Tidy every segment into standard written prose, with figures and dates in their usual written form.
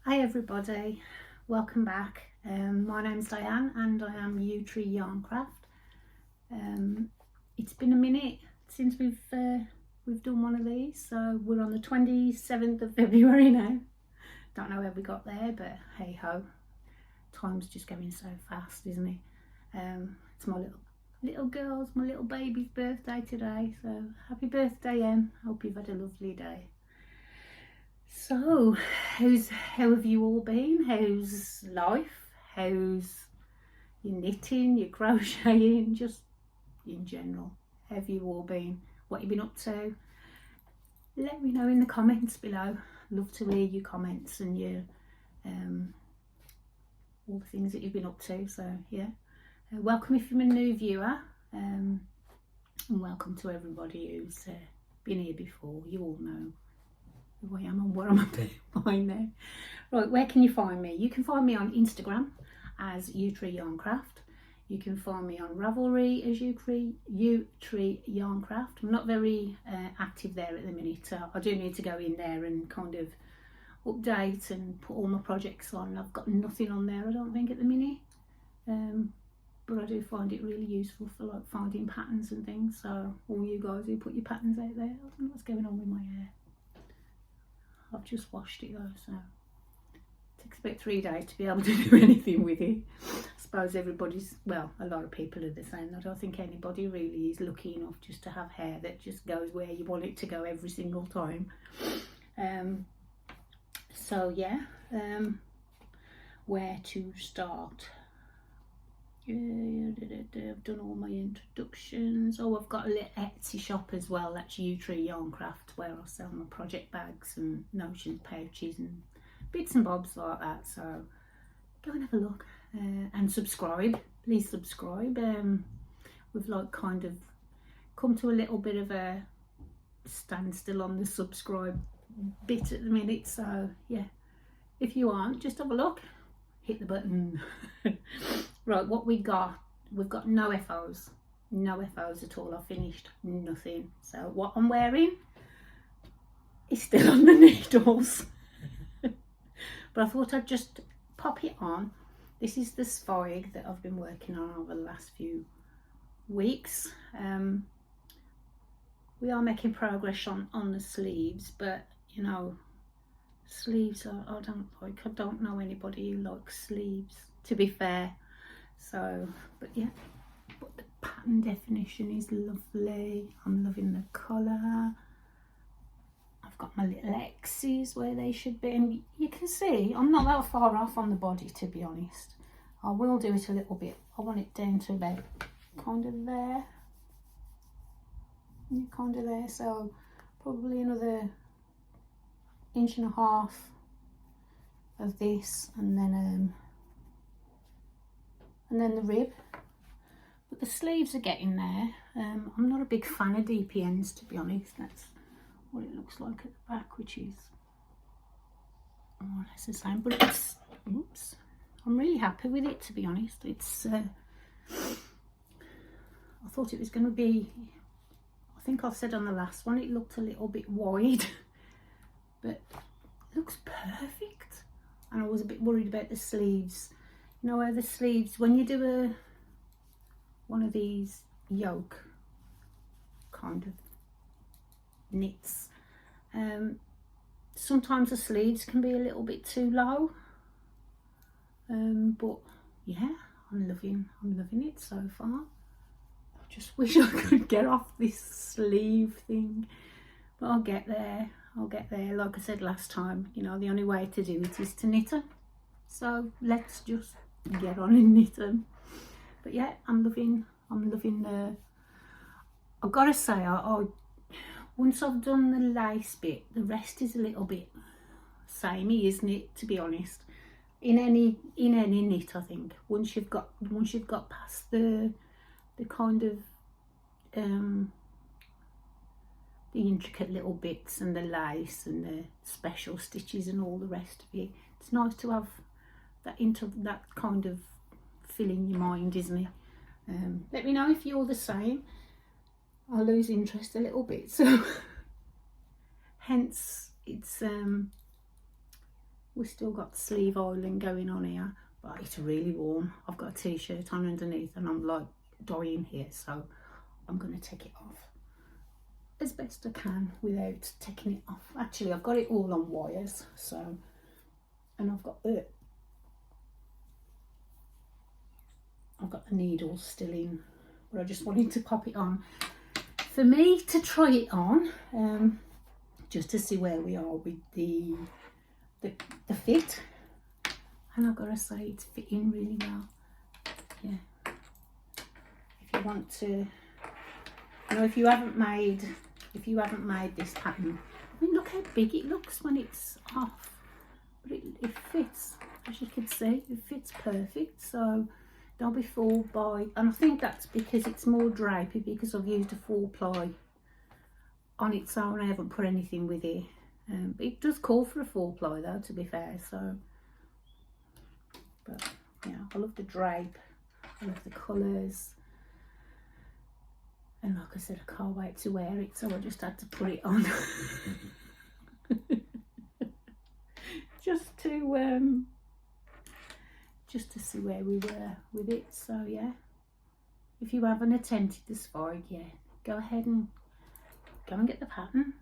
Hi everybody, welcome back. My name's Diane and I am tree-Yarncraft. It's been a minute since we've done one of these, so we're on the 27th of February now. Don't know how we got there, but hey ho, time's just going so fast, isn't it? It's my little girl's, my little baby's birthday today, so happy birthday, Em. Hope you've had a lovely day. So, how have you all been? How's life? How's your knitting, your crocheting, just in general? How have you all been? What have you been up to? Let me know in the comments below. Love to hear your comments and your all the things that you've been up to. So yeah, welcome if you're a new viewer, and welcome to everybody who's been here before. You all know who I am and what I'm about by now. Right, where can you find me? You can find me on Instagram as tree-Yarncraft. You can find me on Ravelry as tree-Yarncraft. I'm not very active there at the minute. I do need to go in there and kind of update and put all my projects on. I've got nothing on there, I don't think, at the minute. But I do find it really useful for like finding patterns and things. So all you guys who put your patterns out there, I don't know what's going on with my hair. I've just washed it though, so it takes about 3 days to be able to do anything with it. I suppose everybody's, well, a lot of people are the same. I don't think anybody really is lucky enough just to have hair that just goes where you want it to go every single time. So yeah, where to start? I've done all my introductions. Oh, I've got a little Etsy shop as well. That's tree-Yarncraft, where I sell my project bags and notions, pouches and bits and bobs like that. So go and have a look and subscribe. Please subscribe. We've like kind of come to a little bit of a standstill on the subscribe bit at the minute. So yeah, if you aren't, just have a look. Hit the button. Right, what we've got no FOs at all. I've finished nothing. So what I'm wearing is still on the needles. But I thought I'd just pop it on. This is the spike that I've been working on over the last few weeks. We are making progress on the sleeves, but you know, sleeves I don't like. I don't know anybody who likes sleeves, to be fair. So, but yeah, but the pattern definition is lovely. I'm loving the colour. I've got my little X's where they should be, and you can see I'm not that far off on the body, to be honest. I will do it a little bit. I want it down to about kind of there. Yeah, kind of there. So probably another 1.5 inches of this, and then the rib. But the sleeves are getting there. I'm not a big fan of DPNs, to be honest. That's what it looks like at the back, which is more or less the same. But it's, oops, I'm really happy with it, to be honest. It's I thought it was going to be, I think I said on the last one it looked a little bit wide, but it looks perfect. And I was a bit worried about the sleeves. You know where the sleeves, when you do one of these yoke kind of knits, sometimes the sleeves can be a little bit too low. But yeah, I'm loving it so far. I just wish I could get off this sleeve thing, but I'll get there. Like I said last time, you know, the only way to do it is to knit them. So let's just get on and knit them. But yeah, I'm loving the, I've got to say, once I've done the lace bit, the rest is a little bit samey, isn't it, to be honest, in any knit. I think once you've got past the kind of the intricate little bits and the lace and the special stitches and all the rest of it, it's nice to have that kind of filling your mind, isn't it? Let me know if you're the same. I lose interest a little bit, so hence it's we've still got sleeve oiling going on here, but it's really warm. I've got a t-shirt on underneath and I'm like dying here, so I'm going to take it off as best I can without taking it off. Actually, I've got it all on wires, so, and I've got the needles still in, but I just wanted to pop it on for me to try it on, just to see where we are with the fit. And I've got to say it's fitting really well. Yeah. If you want to, you know, if you haven't made this pattern, I mean, look how big it looks when it's off, but it fits, as you can see, it fits perfect. So don't be fooled by, and I think that's because it's more drapey, because I've used a 4-ply on its own. I haven't put anything with it. But it does call for a 4-ply though, to be fair. So, but yeah, I love the drape, I love the colours, and like I said, I can't wait to wear it, so I just had to put it on. just to see where we were with it. So yeah, if you haven't attempted the spike yet, go ahead and go and get the pattern,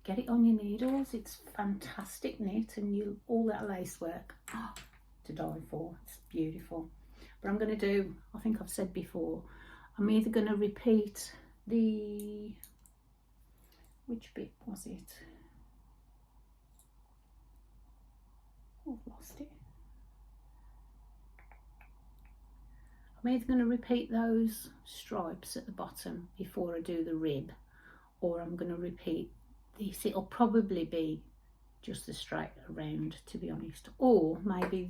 get it on your needles. It's fantastic knit, and all that lace work, to die for. It's beautiful. But I'm going to do, I think I've said before, I'm either going to repeat the, which bit was it? Oh, I've lost it. I'm either going to repeat those stripes at the bottom before I do the rib, or I'm going to repeat this. It'll probably be just the straight around, to be honest, or maybe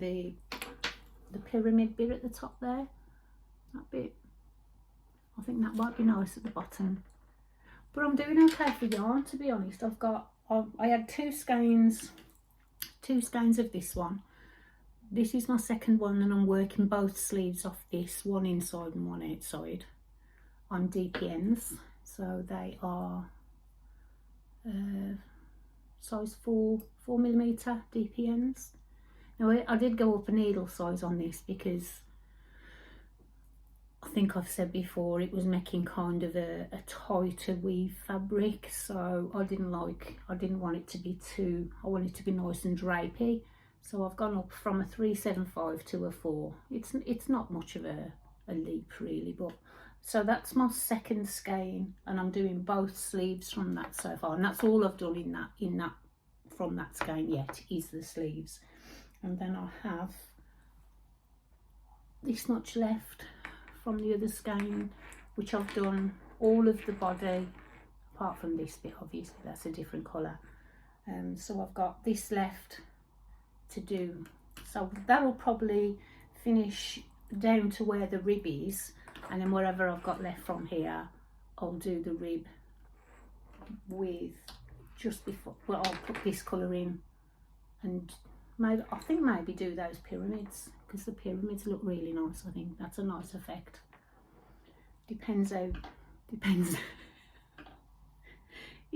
the pyramid bit at the top there, that bit. I think that might be nice at the bottom. But I'm doing okay for yarn, to be honest. I had two skeins of this one. This is my second one, and I'm working both sleeves off this, one inside and one outside, on DPNs. So they are size 4mm DPNs. Now I did go up a needle size on this because I think I've said before it was making kind of a tighter weave fabric, so I didn't want it to be too, I want it to be nice and drapey. So I've gone up from a 375 to a 4. It's not much of a leap really, but so that's my second skein, and I'm doing both sleeves from that so far, and that's all I've done in that from that skein yet, is the sleeves. And then I have this much left from the other skein, which I've done all of the body apart from this bit, obviously that's a different colour. So I've got this left to do, so that'll probably finish down to where the rib is, and then whatever I've got left from here I'll do the rib with just before, well, I'll put this colour in, and maybe I think maybe do those pyramids, because the pyramids look really nice. I think that's a nice effect. Depends it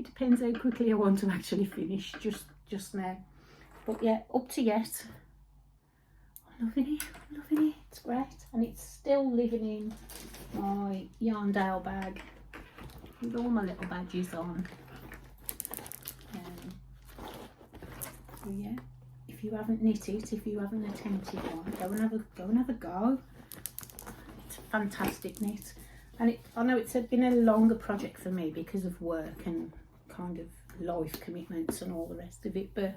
depends how quickly I want to actually finish just now. But yeah, up to yet. I'm loving it, it's great. And it's still living in my Yarndale bag with all my little badges on. So yeah, if you haven't knit it, if you haven't attempted one, go and have a go. It's a fantastic knit. And I know it's been a longer project for me because of work and kind of life commitments and all the rest of it, but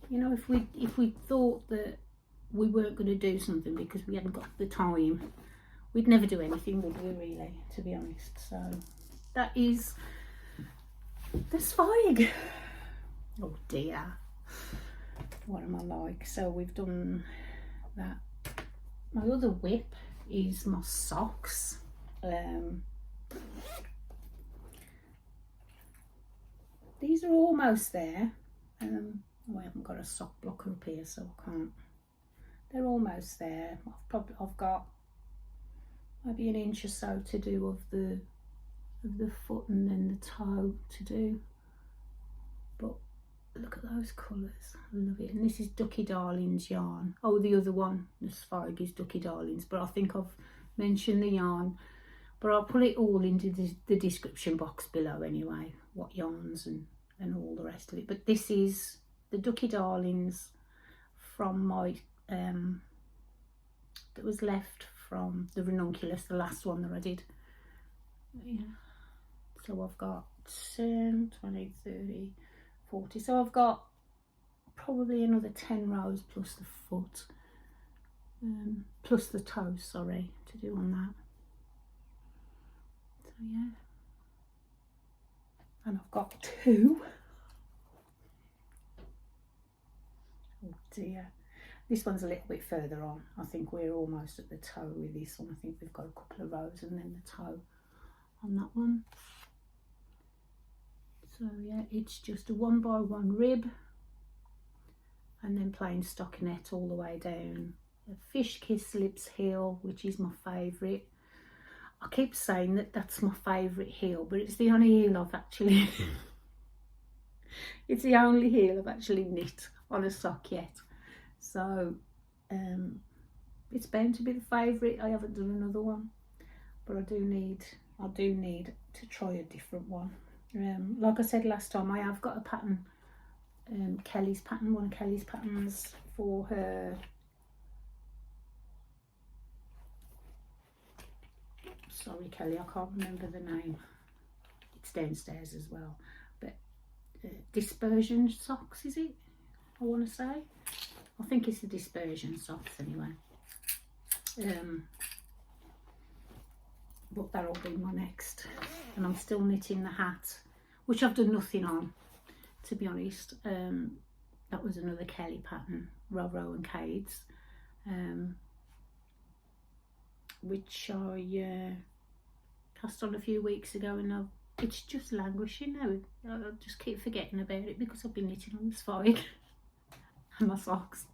you know, if we thought that we weren't going to do something because we hadn't got the time, we'd never do anything, would we, really, to be honest? So that is the spike. Oh dear, what am I like? So we've done that. My other whip is my socks. These are almost there. Oh, I haven't got a sock blocker up here, so I can't. They're almost there. I've got maybe an inch or so to do of the foot and then the toe to do. But Look at those colours, I love it. And this is Ducky Darlings yarn. Oh, the other one, the Spike, is Ducky Darlings, but I think I've mentioned the yarn, but I'll put it all into the description box below anyway, what yarns and all the rest of it. But this is the Ducky Darlings from my that was left from the ranunculus, the last one that I did. Yeah. So I've got 10, 20, 30, 40. So I've got probably another 10 rows plus the foot, plus the toes, sorry, to do on that. So yeah. And I've got 2. Oh dear. This one's a little bit further on. I think we're almost at the toe with this one. I think we've got a couple of rows and then the toe on that one. So yeah, it's just a 1x1 rib and then plain stockinette all the way down. A fish kiss slips heel, which is my favourite. I keep saying that that's my favourite heel, but it's the only heel I've actually it's the only heel I've actually knit on a sock yet. So it's bound to be the favourite. I haven't done another one, but I do need to try a different one. Like I said last time, I have got a pattern, Kelly's pattern, one of Kelly's patterns for her. Sorry Kelly, I can't remember the name. It's downstairs as well. But dispersion socks, is it? I want to say. I think it's the dispersion socks anyway. But that'll be my next. And I'm still knitting the hat, which I've done nothing on, to be honest. That was another Kelly pattern, Roro and Cade's, which I cast on a few weeks ago, and it's just languishing now. I just keep forgetting about it because I've been knitting on the Spike and my socks.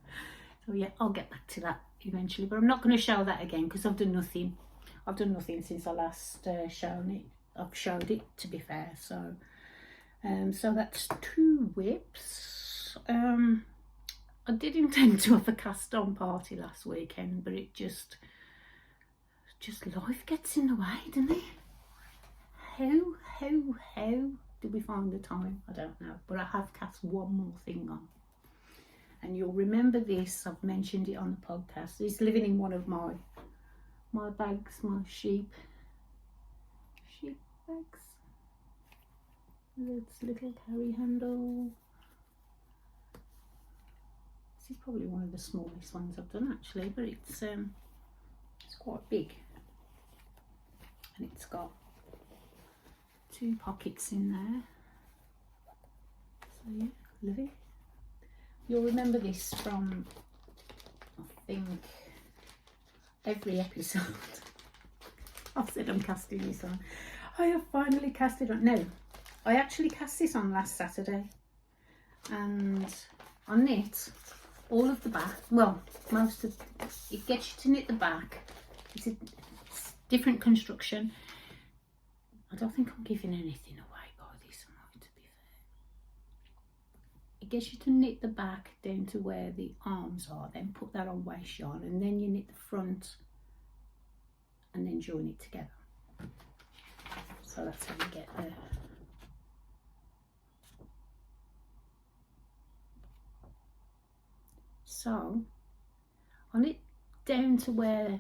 So yeah, I'll get back to that eventually, but I'm not going to show that again because I've done nothing. I've done nothing since I last shown it. I've showed it, to be fair. So so that's 2 whips. I did intend to have a cast on party last weekend, but it just life gets in the way, doesn't it? How did we find the time? I don't know, but I have cast one more thing on. And you'll remember this, I've mentioned it on the podcast. It's living in one of my bags, my sheep bags. It's little carry handle. This is probably one of the smallest ones I've done actually, but it's quite big. And it's got 2 pockets in there. So yeah, love it. You'll remember this from, I think, every episode. I've said I'm casting this on. I have finally cast it on. No, I actually cast this on last Saturday. And I knit all of the back. Well, most of it gets you to knit the back. It's a different construction. I don't think I'm giving anything away by this, am I, to be fair. It gets you to knit the back down to where the arms are, then put that on waist yarn, and then you knit the front and then join it together. So that's how you get there. So I knit down to where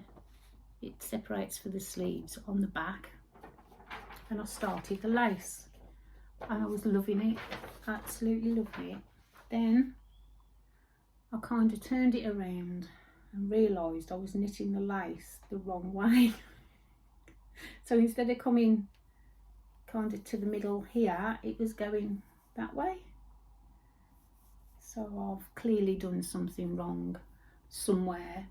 it separates for the sleeves on the back, and I started the lace, and I was loving it, absolutely loving it. Then I kind of turned it around and realised I was knitting the lace the wrong way. So instead of coming kind of to the middle here, it was going that way. So I've clearly done something wrong somewhere.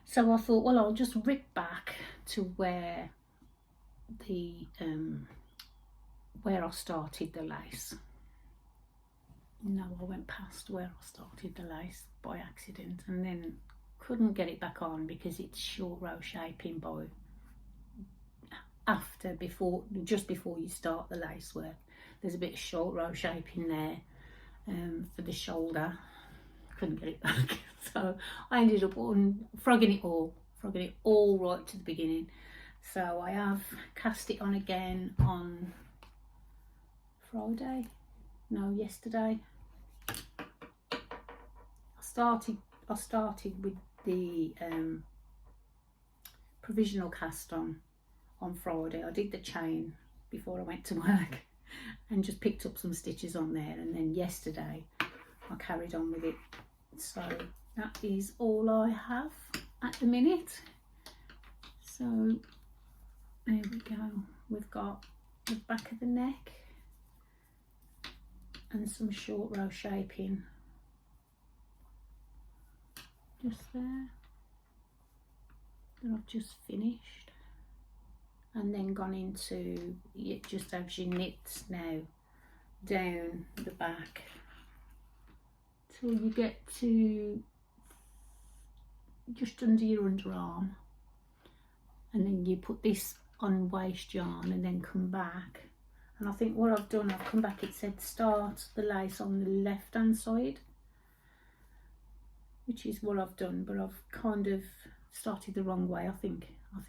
So I thought, well, I'll just rip back to where where I started the lace. No, I went past where I started the lace by accident, and then couldn't get it back on because it's short row shaping by just before you start the lace work. There's a bit of short row shaping there, for the shoulder. Couldn't get it back, so I ended up frogging it all right to the beginning. So I have cast it on again on yesterday. I started with the provisional cast on Friday. I did the chain before I went to work and just picked up some stitches on there, and then yesterday I carried on with it. So that is all I have at the minute. So there we go. We've got the back of the neck and some short row shaping just there that I've just finished, and then gone into it just as your knits now down the back till you get to just under your underarm, and then you put this on waste yarn and then come back. And I think what I've done, I've come back, it said start the lace on the left hand side, which is what I've done, but I've kind of started the wrong way. I think I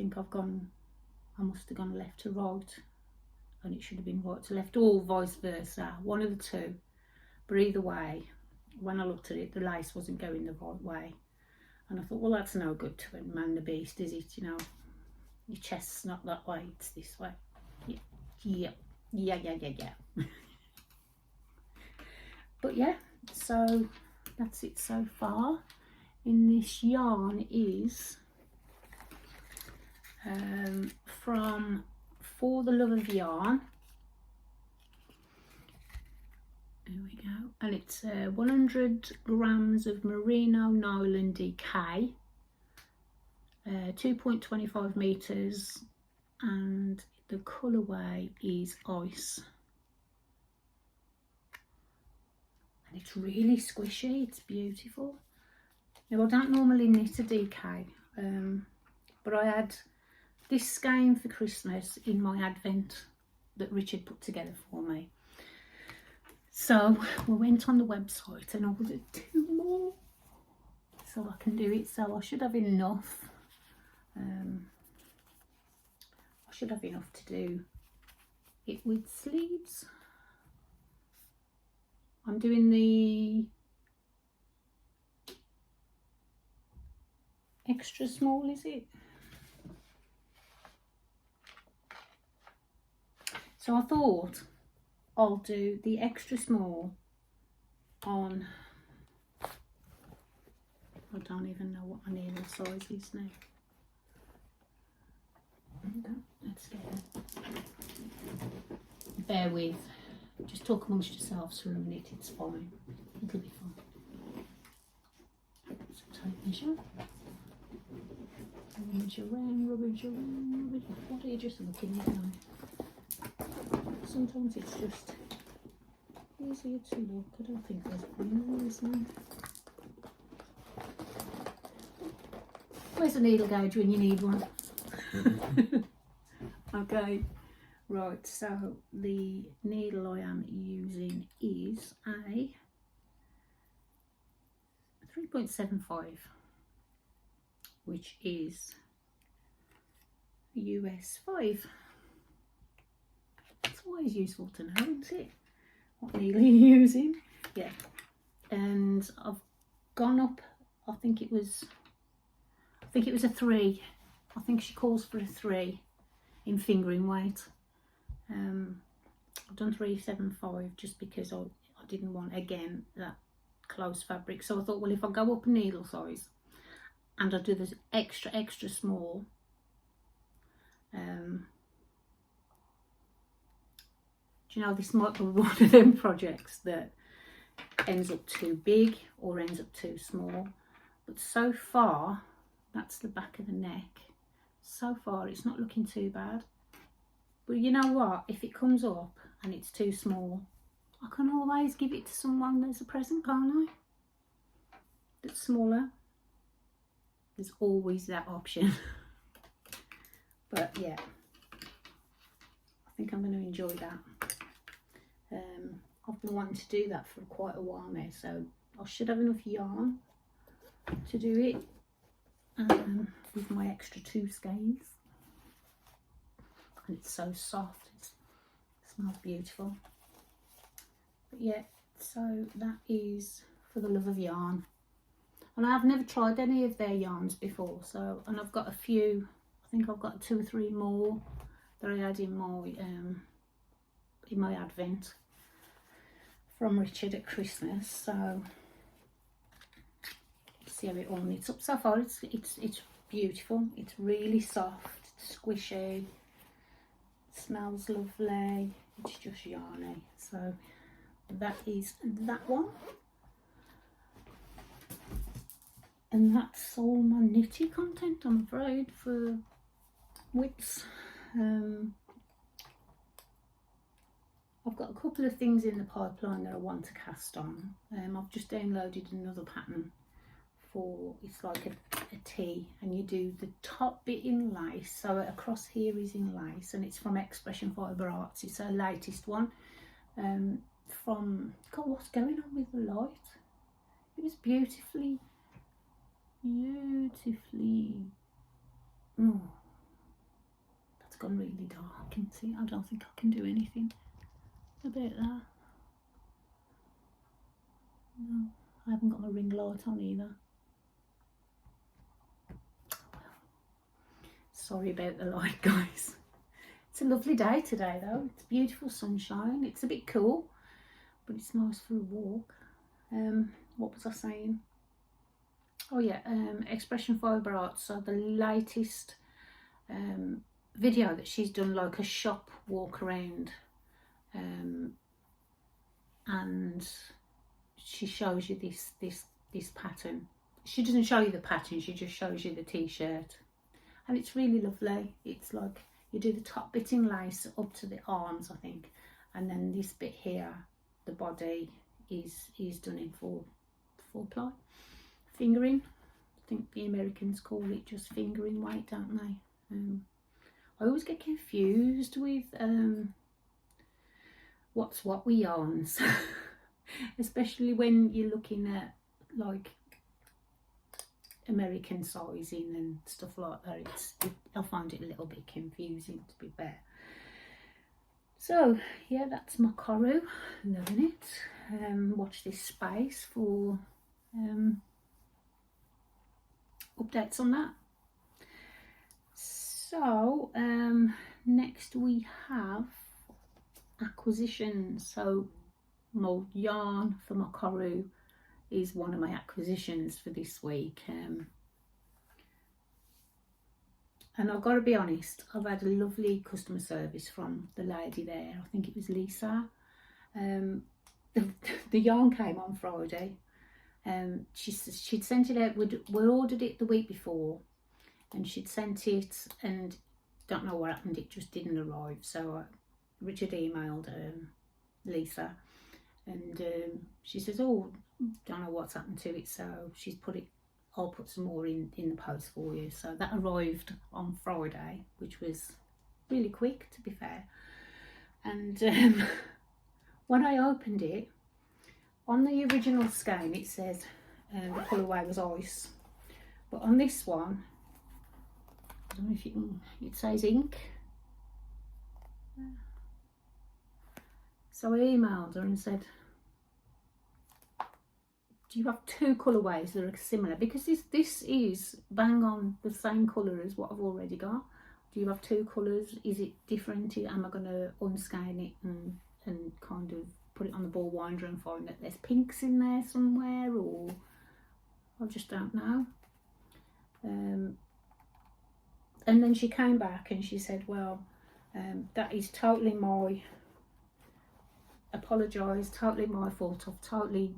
must have gone left to right, and it should have been right to left, or vice versa, one of the two. But either way, when I looked at it, the lace wasn't going the right way, and I thought, well, that's no good to man the beast, is it? You know, your chest's not that way, it's this way. Yeah. But yeah, so that's it so far. In this yarn is from For the Love of Yarn. There we go, and it's 100 grams of merino nylon DK, 2.25 meters, and the colourway is Ice. And it's really squishy, it's beautiful. Now, I don't normally knit a DK, but I had this skein for Christmas in my advent that Richard put together for me. So we went on the website and ordered 2 more so I can do it. So I should have enough. I should have enough to do it with sleeves. I'm doing the extra small, is it? So I thought I'll do the extra small on, I don't even know what my needle size is now. Okay, let's get it. Bear with, just talk amongst yourselves for a minute, it's fine, it'll be fine. So take measure. Rummage around. What are you just looking at now? Sometimes it's just easier to look. I don't think there's one, is there? Where's the needle gauge when you need one? Okay, right, so the needle I am using is a 3.75, which is US 5. It's always useful to know, isn't it? What needle you're using. Yeah, and I've gone up, I think it was a 3. I think she calls for a 3 in fingering weight. I've done 3.75 just because I didn't want, again, that close fabric. So I thought, well, if I go up a needle size and I do this extra small, do you know, this might be one of them projects that ends up too big or ends up too small. But so far, that's the back of the neck. So far, it's not looking too bad. But you know what? If it comes up and it's too small, I can always give it to someone as a present, can't I? That's smaller. There's always that option. But yeah, I think I'm going to enjoy that. I've I've been wanting to do that for quite a while now, so I should have enough yarn to do it with my extra 2 skeins. And it's so soft, it smells beautiful. But yeah, so that is For the Love of Yarn. And I've never tried any of their yarns before, so, and I've got a few, I think I've got 2 or 3 more that I had in my advent from Richard at Christmas. So see how it all knits up. So far it's beautiful. It's really soft, it's squishy, it smells lovely, it's just yarny. So that is that one. And that's all my knitty content, I'm afraid, for WIPs. I've got a couple of things in the pipeline that I want to cast on. I've just downloaded another pattern for, it's like a tee, and you do the top bit in lace, so across here is in lace, and it's from Expression Fibre Arts. It's her latest one. From, God, what's going on with the light? It was beautifully, oh, that's gone really dark. I can see, I don't think I can do anything about that. No, I haven't got my ring light on either. Sorry about the light, guys. It's a lovely day today though. It's beautiful sunshine. It's a bit cool, but it's nice for a walk. What was I saying? Oh yeah, Expression Fibre Arts. So the latest video that she's done, like a shop walk around, and she shows you this pattern. She doesn't show you the pattern, she just shows you the t-shirt, and it's really lovely. It's like you do the top bit in lace up to the arms, I think, and then this bit here, the body is done in four ply fingering. I think the Americans call it just fingering weight, don't they? I always get confused with what's what with yarns, especially when you're looking at like American sizing and stuff like that. I find it a little bit confusing, to be fair. So yeah, that's my Koru, loving it. Watch this space for updates on that. So next we have acquisitions. So my yarn for my Koru is one of my acquisitions for this week, and I've got to be honest, I've had a lovely customer service from the lady there. I think it was Lisa. The yarn came on Friday. She'd sent it out. We ordered it the week before, and she'd sent it, and don't know what happened, it just didn't arrive. So Richard emailed Lisa, and she says, oh, don't know what's happened to it, so she's put it, I'll put some more in the post for you. So that arrived on Friday, which was really quick, to be fair. And when I opened it, on the original skein it says the colourway was ice, but on this one, I don't know if you can, it says ink. So I emailed her and said, do you have 2 colourways that are similar? Because this is bang on the same colour as what I've already got. Do you have 2 colours? Is it different? Am I going to unskein it and kind of put it on the ball winder and find that there's pinks in there somewhere, or I just don't know. And then she came back and she said, well, that is totally my, apologise, totally my fault. I've totally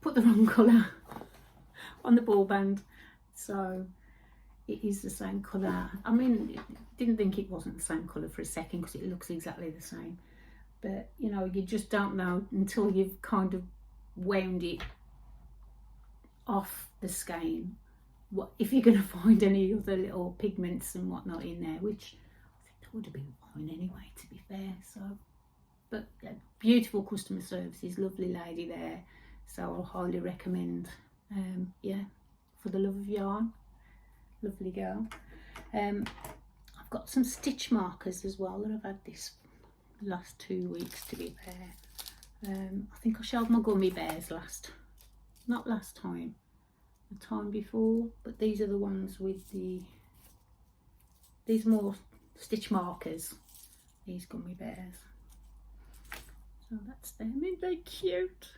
put the wrong colour on the ball band. So it is the same colour. I mean, didn't think it wasn't the same colour for a second because it looks exactly the same. But, you know, you just don't know until you've kind of wound it off the skein, what if you're going to find any other little pigments and whatnot in there, which I think there would have been fine anyway, to be fair. So, but yeah, beautiful customer services, lovely lady there. So I'll highly recommend. Yeah, for the love of yarn, lovely girl. I've got some stitch markers as well that I've had this last 2 weeks, to be fair. I think I showed my gummy bears not last time, the time before, but these are the ones with these more stitch markers, these gummy bears. So that's them, aren't they cute?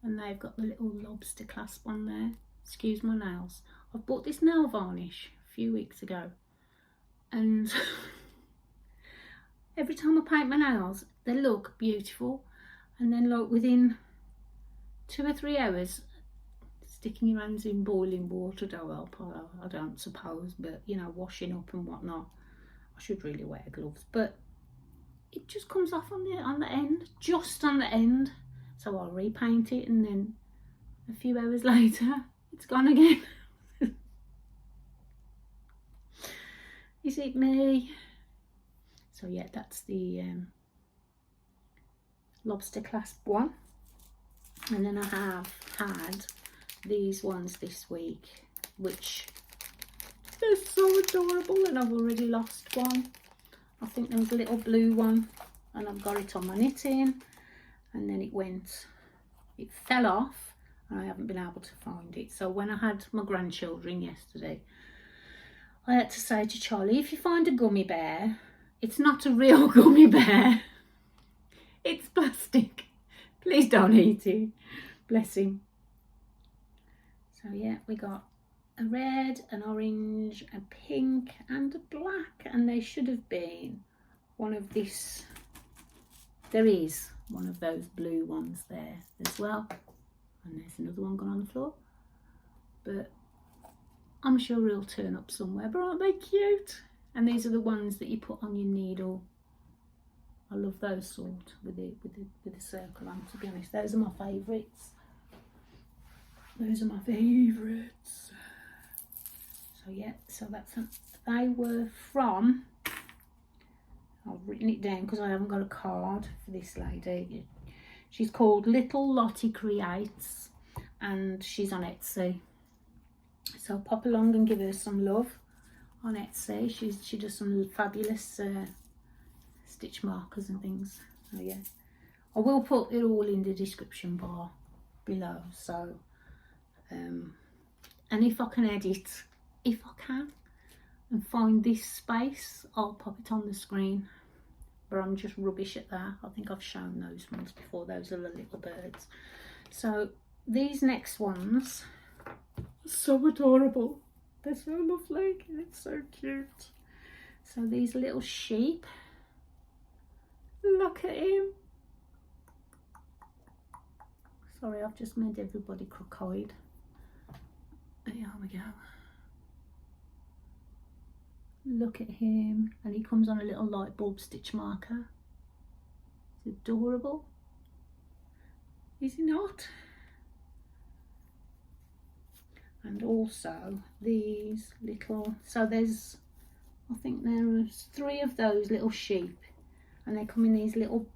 And they've got the little lobster clasp on there. Excuse my nails. I've bought this nail varnish a few weeks ago, and every time I paint my nails, they look beautiful, and then like within 2 or 3 hours, sticking your hands in boiling water don't help. I don't suppose, but you know, washing up and whatnot. I should really wear gloves, but it just comes off on the end, just on the end. So I'll repaint it, and then a few hours later, it's gone again. Is it me? So yeah, that's the lobster clasp one. And then I have had these ones this week, which they're so adorable, and I've already lost one. I think there was a little blue one, and I've got it on my knitting, and then it fell off, and I haven't been able to find it. So when I had my grandchildren yesterday, I had to say to Charlie, if you find a gummy bear, it's not a real gummy bear, it's plastic, please don't eat it, bless him. So yeah, we got a red, an orange, a pink and a black, and they should have been one of this. There is one of those blue ones there as well, and there's another one gone on the floor, but I'm sure he'll turn up somewhere. But aren't they cute? And these are the ones that you put on your needle. I love those sort with the circle on, to be honest. Those are my favourites. Those are my favourites. So yeah, so they were from, I've written it down because I haven't got a card for this lady. She's called Little Lotte-Creates, and she's on Etsy. So pop along and give her some love on Etsy. She does some fabulous stitch markers and things. So yeah, I will put it all in the description bar below. So and if I can edit, if I can, and find this space, I'll pop it on the screen. But I'm just rubbish at that. I think I've shown those ones before. Those are the little birds. So these next ones are so adorable. They're so lovely. It's so cute. So these little sheep. Look at him. Sorry, I've just made everybody crook-eyed. There we go. Look at him, and he comes on a little light bulb stitch marker. It's adorable. Is he not? And also these little, so there's, I think there are 3 of those little sheep, and they come in these little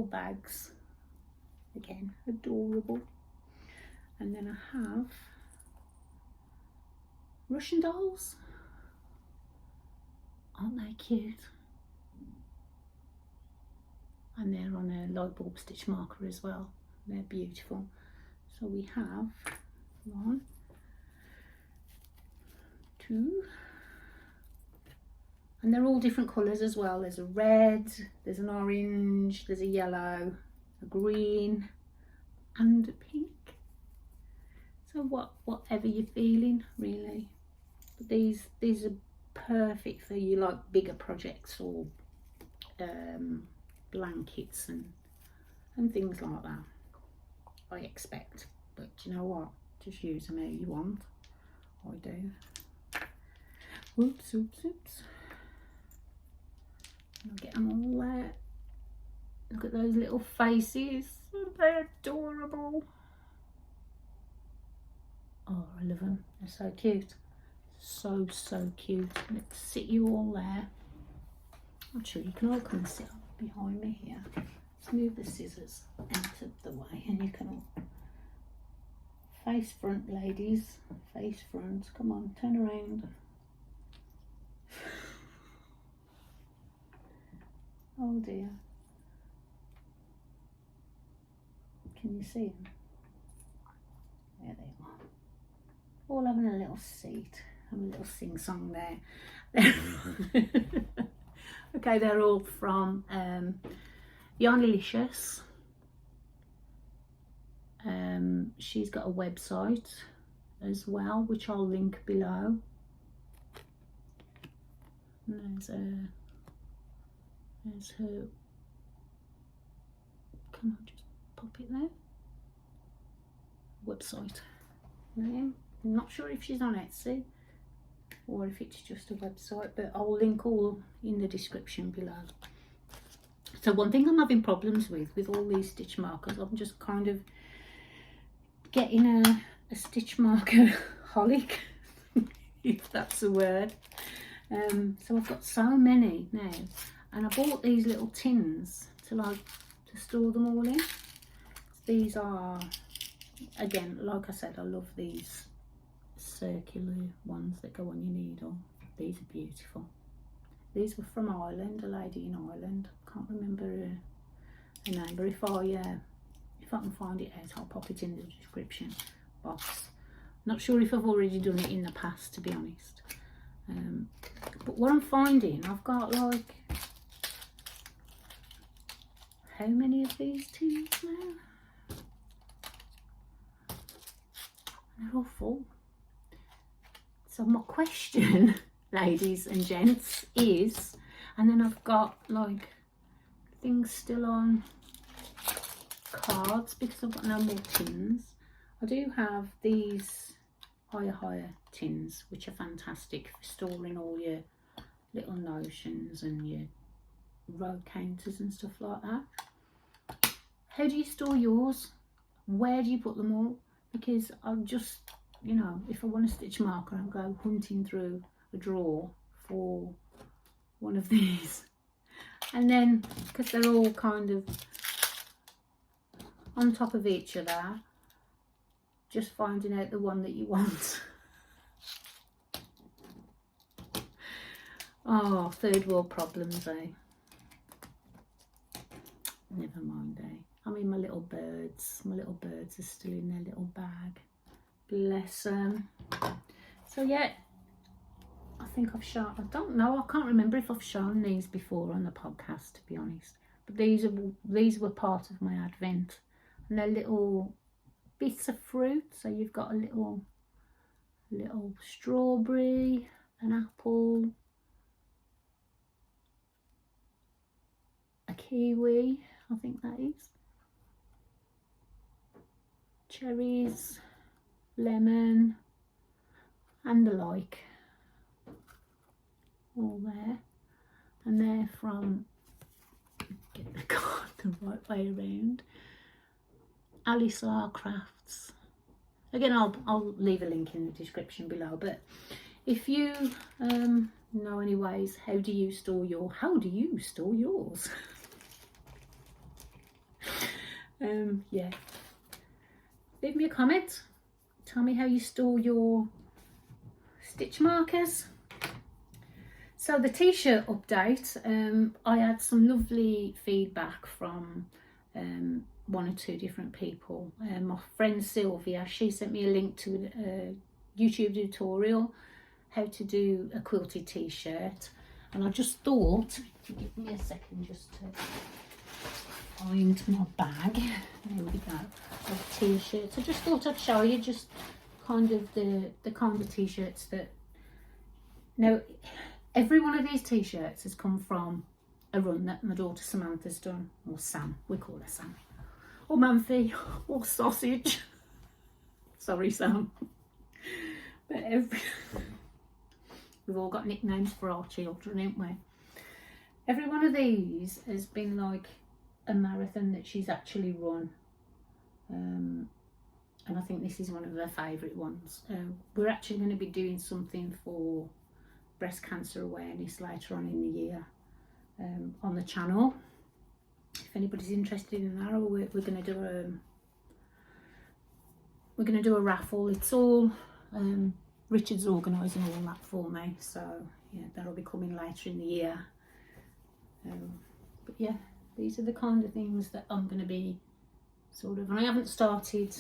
bags. Again, adorable. And then I have Russian dolls. Aren't they cute? And they're on a light bulb stitch marker as well. They're beautiful. So we have 1, 2, and they're all different colours as well. There's a red, there's an orange, there's a yellow, a green and a pink. So whatever you're feeling, really. But these are perfect for you, like bigger projects or blankets and things like that, I expect. But you know what, just use them how you want. I do. Oops. I'll get them all there. Look at those little faces, they're adorable. Oh, I love them, they're so cute. So cute. Let's sit you all there. Actually, you can all come and sit behind me here. Let's move the scissors out of the way, and you can all face front, ladies. Face front. Come on, turn around. Oh dear. Can you see them? There they are. All having a little seat. Have a little sing-song there. Okay, they're all from Yarny. She's got a website as well, which I'll link below. And there's her. Can I just pop it there? Website. I'm not sure if she's on Etsy or if it's just a website, but I'll link all in the description below. So one thing I'm having problems with all these stitch markers, I'm just kind of getting a stitch marker holic, if that's a word. So I've got so many now, and I bought these little tins to store them all in. These are, again, like I said, I love these circular ones that go on your needle. These are beautiful. These were from Ireland, a lady in Ireland. Can't remember her name, but if I can find it out, I'll pop it in the description box. Not sure if I've already done it in the past, to be honest. But what I'm finding, I've got like, how many of these tins now? They're all full. So my question, ladies and gents, is, and then I've got like things still on cards because I've got no more tins. I do have these higher tins, which are fantastic for storing all your little notions and your row counters and stuff like that. How do you store yours? Where do you put them all? Because I'll just, you know, if I want a stitch marker, I'll go hunting through a drawer for one of these. And then, because they're all kind of on top of each other, just finding out the one that you want. Oh, third world problems, eh? Never mind, eh? I mean, my little birds are still in their little bag. Bless them. So yeah, I think I've shown, I don't know, I can't remember if I've shown these before on the podcast, to be honest. But these were part of my advent. And they're little bits of fruit. So you've got a little strawberry, an apple, a kiwi, I think that is, cherries, lemon, and the like, all there. And they're from, get the card the right way around, Alicecrafts. Again, I'll leave a link in the description below. But if you know any ways, how do you store yours? Yeah, leave me a comment. Tell me how you store your stitch markers. So the t-shirt update, I had some lovely feedback from one or two different people. My friend Sylvia, she sent me a link to a YouTube tutorial how to do a quilted t-shirt, and I just thought, give me a second just to find my bag. There we go, of t-shirts. I just thought I'd show you just kind of the kind of t-shirts that, now every one of these t-shirts has come from a run that my daughter Samantha's done, or Sam, we call her Sam, or Manfi, or Sausage. Sorry, Sam. But we've all got nicknames for our children, ain't we? Every one of these has been like a marathon that she's actually run. And I think this is one of her favourite ones. We're actually going to be doing something for breast cancer awareness later on in the year. on the channel. If anybody's interested in that, or we're going to do a raffle. It's all Richard's organising all that for me, so yeah, that'll be coming later in the year. But yeah, these are the kind of things that I'm going to be sort of, and I haven't started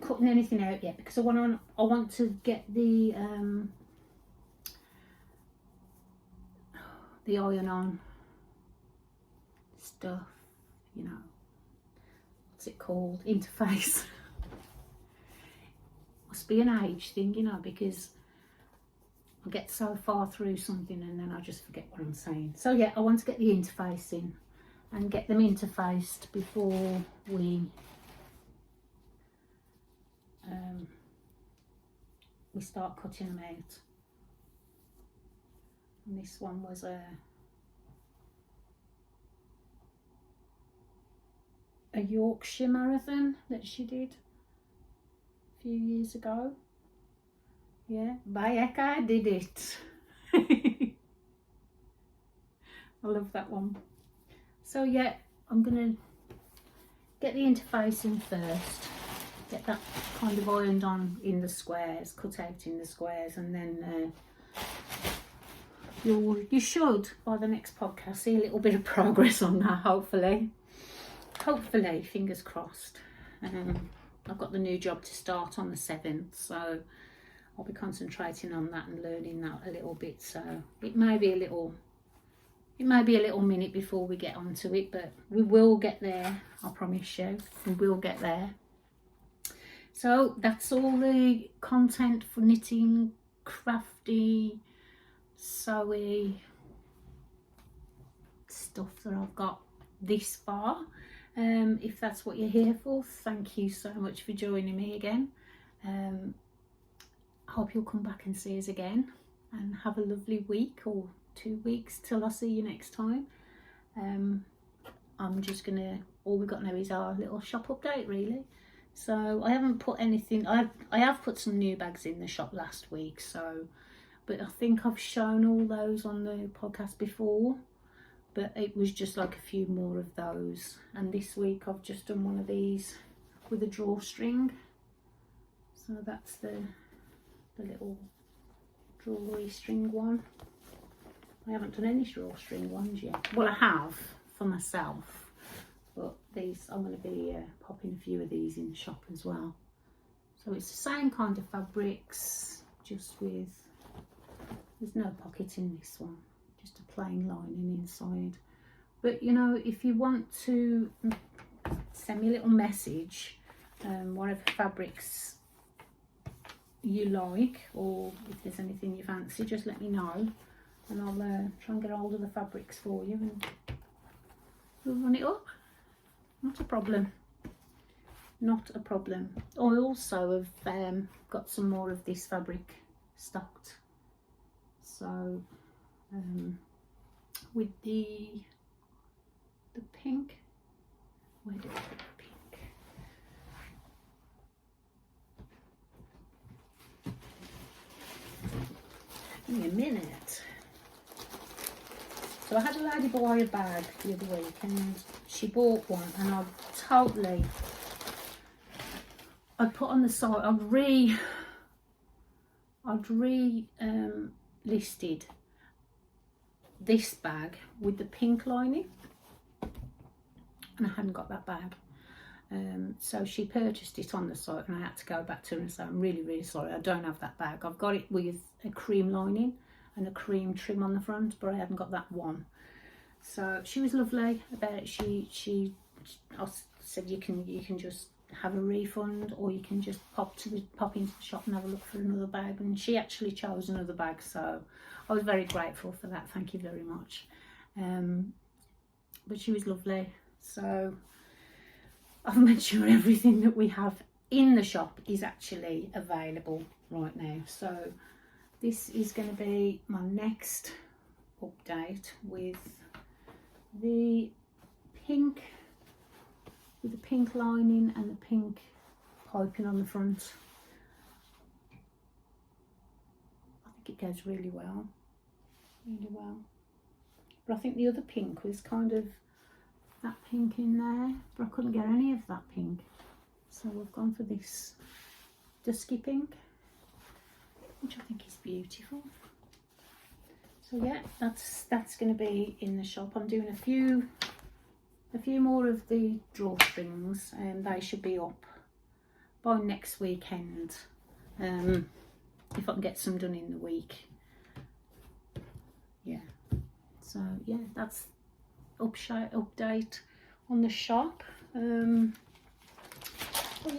cutting anything out yet because I want to get the iron-on stuff, you know, what's it called, interface. Must be an age thing, you know, because I get so far through something and then I just forget what I'm saying. So yeah, I want to get the interface in and get them interfaced before we start cutting them out. And this one was a Yorkshire marathon that she did a few years ago. Yeah, by heck I did it. I love that one. So yeah, I'm gonna get the interface in first, get that kind of ironed on in the squares, cut out in the squares, and then you should by the next podcast see a little bit of progress on that, hopefully, fingers crossed. I've got the new job to start on the 7th, so I'll be concentrating on that and learning that a little bit, so it may be a little minute before we get onto it, but we will get there, I promise you, we will get there. So that's all the content for knitting, crafty, sewy stuff that I've got this far. If that's what you're here for, thank you so much for joining me again. I hope you'll come back and see us again, and have a lovely week or 2 weeks till I see you next time. I'm just gonna, all we've got now is our little shop update really. So I haven't put anything, I have put some new bags in the shop last week, so, but I think I've shown all those on the podcast before, but it was just like a few more of those. And this week I've just done one of these with a drawstring, so that's the little drawery string one. I haven't done any drawstring ones yet. Well, I have for myself, but these, I'm going to be popping a few of these in the shop as well. So it's the same kind of fabrics, just with, there's no pocket in this one, just a plain lining inside. But you know, if you want to send me a little message, whatever fabrics you like, or if there's anything you fancy, just let me know, and I'll try and get hold of the fabrics for you and we'll run it up. Not a problem, not a problem. I also have got some more of this fabric stocked, so with the pink, where did I put the pink? Give me a minute. So I had a lady buy a bag the other week and she bought one, and I'd put on the site, I'd listed this bag with the pink lining, and I hadn't got that bag. So she purchased it on the site, and I had to go back to her and say, I'm really, really sorry, I don't have that bag. I've got it with a cream lining and a cream trim on the front, but I hadn't got that one. So she was lovely about it. I said you can just have a refund, or you can just pop into the shop and have a look for another bag, and she actually chose another bag, so I was very grateful for that. Thank you very much. But she was lovely. So I've made sure everything that we have in the shop is actually available right now. So this is going to be my next update with the pink, with the pink lining and the pink piping on the front. I think it goes really well, really well. But I think the other pink was kind of that pink in there, but I couldn't get any of that pink. So we've gone for this dusky pink, which I think is beautiful. So yeah, that's going to be in the shop. I'm doing a few more of the drawstrings, and they should be up by next weekend, if I can get some done in the week. Yeah, so yeah, that's update on the shop. Well,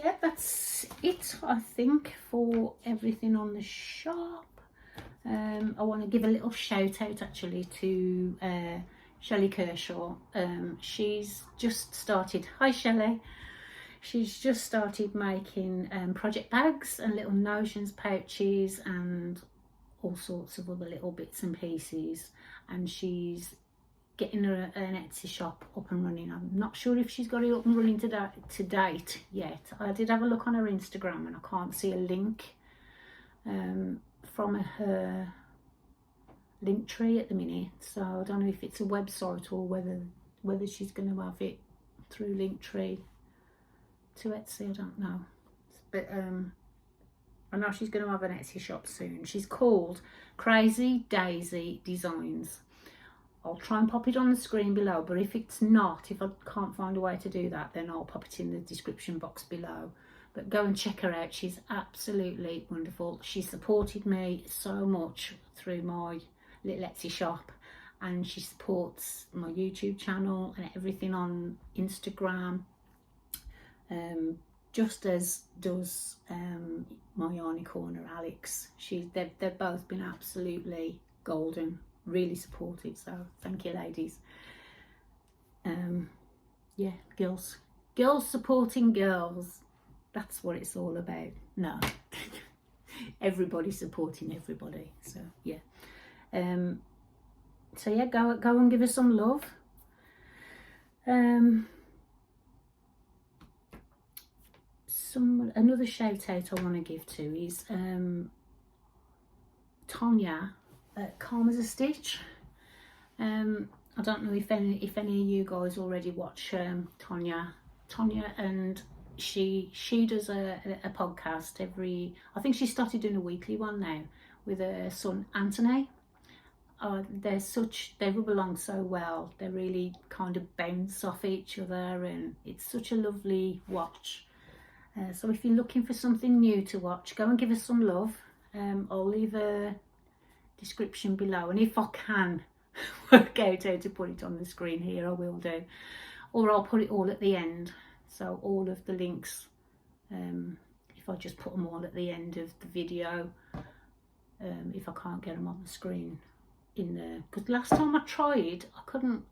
yeah, that's it, I think, for everything on the shop. I want to give a little shout out actually to Shelley Kershaw. She's just started, hi Shelley, she's just started making project bags and little notions pouches and all sorts of other little bits and pieces, and she's getting an Etsy shop up and running. I'm not sure if she's got it up and running to date yet. I did have a look on her Instagram and I can't see a link from her link tree at the minute, so I don't know if it's a website or whether she's going to have it through Linktree to Etsy. I don't know, but I know she's going to have an Etsy shop soon. She's called Crazy Daisy Designs. I'll try and pop it on the screen below, but if it's not, if I can't find a way to do that, then I'll pop it in the description box below. But go and check her out. She's absolutely wonderful. She supported me so much through my little Etsy shop, and she supports my YouTube channel and everything on Instagram, just as does my Yarny Corner, Alex. They've both been absolutely golden, really supportive, so thank you, ladies. Yeah, girls supporting girls, that's what it's all about. No, everybody supporting everybody. So yeah, so yeah, go and give us some love. Another shout out I want to give to is Tonya at Calm as a Stitch. I don't know if any of you guys already watch Tonya, and she does a podcast I think she started doing a weekly one now with her son Anthony. They rub along so well. They really kind of bounce off each other, and it's such a lovely watch. So if you're looking for something new to watch, go and give us some love. I'll leave a description below, and if I can work out how to put it on the screen here, I will do, or I'll put it all at the end, so all of the links, if I just put them all at the end of the video, if I can't get them on the screen in there, because last time I tried, I couldn't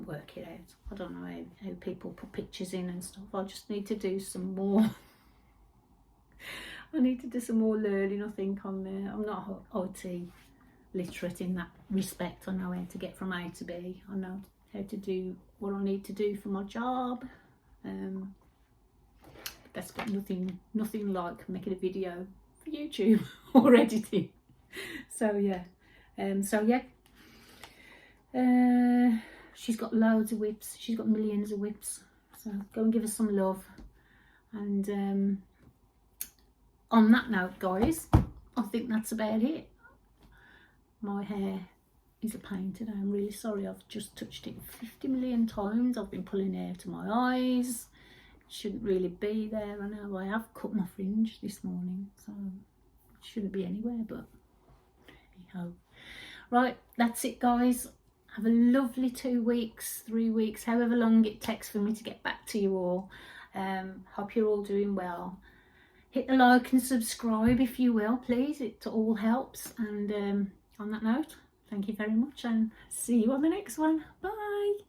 work it out. I don't know how people put pictures in and stuff. I just need to do some more I need to do some more learning, I think, on there. I'm not IT literate in that respect. I know how to get from A to B. I know how to do what I need to do for my job. That's got nothing like making a video for YouTube or editing. So yeah, she's got loads of whips. She's got millions of whips. So go and give us some love. And on that note, guys, I think that's about it. My hair is a pain today. I'm really sorry. I've just touched it 50 million times. I've been pulling hair to my eyes. It shouldn't really be there. I know I have cut my fringe this morning, so it shouldn't be anywhere, but anyhow. Right, that's it, guys. Have a lovely 2 weeks, 3 weeks, however long it takes for me to get back to you all. Hope you're all doing well. Hit the like and subscribe if you will, please. It all helps. And on that note, thank you very much, and see you on the next one. Bye.